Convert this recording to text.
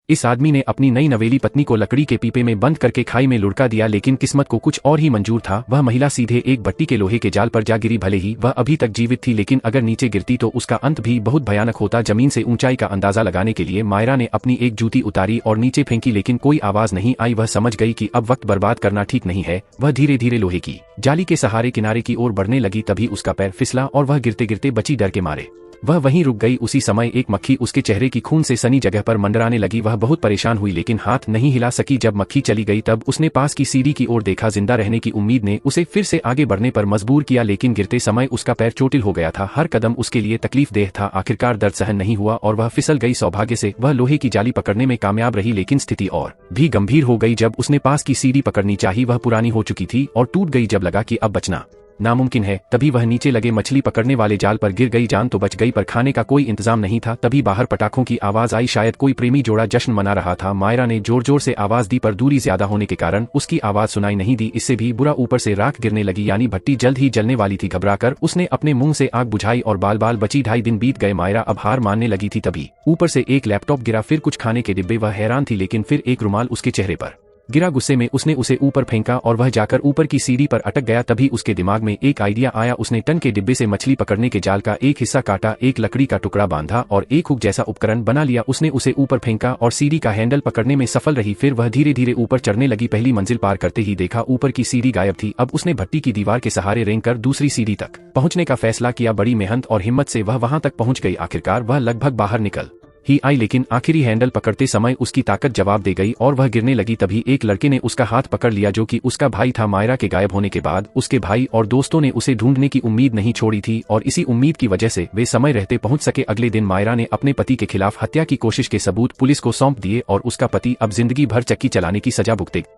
इस आदमी ने अपनी नई नवेली पत्नी को लकड़ी के पीपे में बंद करके खाई में लुढ़का दिया, लेकिन किस्मत को कुछ और ही मंजूर था। वह महिला सीधे एक भट्टी के लोहे के जाल पर जा गिरी। भले ही वह अभी तक जीवित थी, लेकिन अगर नीचे गिरती तो उसका अंत भी बहुत भयानक होता। जमीन से ऊंचाई का अंदाजा लगाने के लिए मायरा ने अपनी एक जूती उतारी और नीचे फेंकी, लेकिन कोई आवाज नहीं आई। वह समझ गई कि अब वक्त बर्बाद करना ठीक नहीं है। वह धीरे धीरे लोहे की जाली के सहारे किनारे की ओर बढ़ने लगी। तभी उसका पैर फिसला और वह गिरते गिरते बची। डर के मारे वह वहीं रुक गई। उसी समय एक मक्खी उसके चेहरे की खून से सनी जगह पर मंडराने लगी। वह बहुत परेशान हुई, लेकिन हाथ नहीं हिला सकी। जब मक्खी चली गई तब उसने पास की सीढ़ी की ओर देखा। जिंदा रहने की उम्मीद ने उसे फिर से आगे बढ़ने पर मजबूर किया, लेकिन गिरते समय उसका पैर चोटिल हो गया था। हर कदम उसके लिए तकलीफदेह था। आखिरकार दर्द सहन नहीं हुआ और वह फिसल गई। सौभाग्य से वह लोहे की जाली पकड़ने में कामयाब रही, लेकिन स्थिति और भी गंभीर हो गई। जब उसने पास की सीढ़ी पकड़नी चाही, वह पुरानी हो चुकी थी और टूट गई। जब लगा कि अब बचना नामुमकिन है, तभी वह नीचे लगे मछली पकड़ने वाले जाल पर गिर गई। जान तो बच गई, पर खाने का कोई इंतजाम नहीं था। तभी बाहर पटाखों की आवाज आई। शायद कोई प्रेमी जोड़ा जश्न मना रहा था। मायरा ने जोर जोर से आवाज दी, पर दूरी ज्यादा होने के कारण उसकी आवाज सुनाई नहीं दी। इससे भी बुरा ऊपर से राख गिरने लगी, यानी भट्टी जल्द ही जलने वाली थी। घबराकर उसने अपने मुंह से आग बुझाई और बाल बाल बची। 2.5 दिन बीत गए। मायरा अब हार मानने लगी थी। तभी ऊपर से एक लैपटॉप गिरा, फिर कुछ खाने के डिब्बे। वह हैरान थी, लेकिन फिर एक रुमाल उसके चेहरे पर गिरा। गुस्से में उसने उसे ऊपर फेंका और वह जाकर ऊपर की सीढ़ी पर अटक गया। तभी उसके दिमाग में एक आइडिया आया। उसने टन के डिब्बे से मछली पकड़ने के जाल का एक हिस्सा काटा, एक लकड़ी का टुकड़ा बांधा और एक हुक जैसा उपकरण बना लिया। उसने उसे ऊपर फेंका और सीढ़ी का हैंडल पकड़ने में सफल रही। फिर वह धीरे धीरे ऊपर चढ़ने लगी। पहली मंजिल पार करते ही देखा ऊपर की सीढ़ी गायब थी। अब उसने भट्टी की दीवार के सहारे रेंगकर दूसरी सीढ़ी तक पहुंचने का फैसला किया। बड़ी मेहनत और हिम्मत से वह वहां तक पहुंच गई। आखिरकार वह लगभग बाहर निकल ही आई, लेकिन आखिरी हैंडल पकड़ते समय उसकी ताकत जवाब दे गई और वह गिरने लगी। तभी एक लड़के ने उसका हाथ पकड़ लिया, जो कि उसका भाई था। मायरा के गायब होने के बाद उसके भाई और दोस्तों ने उसे ढूंढने की उम्मीद नहीं छोड़ी थी और इसी उम्मीद की वजह से वे समय रहते पहुंच सके। अगले दिन मायरा ने अपने पति के खिलाफ हत्या की कोशिश के सबूत पुलिस को सौंप दिए और उसका पति अब जिंदगी भर चक्की चलाने की सजा भुगतेगा।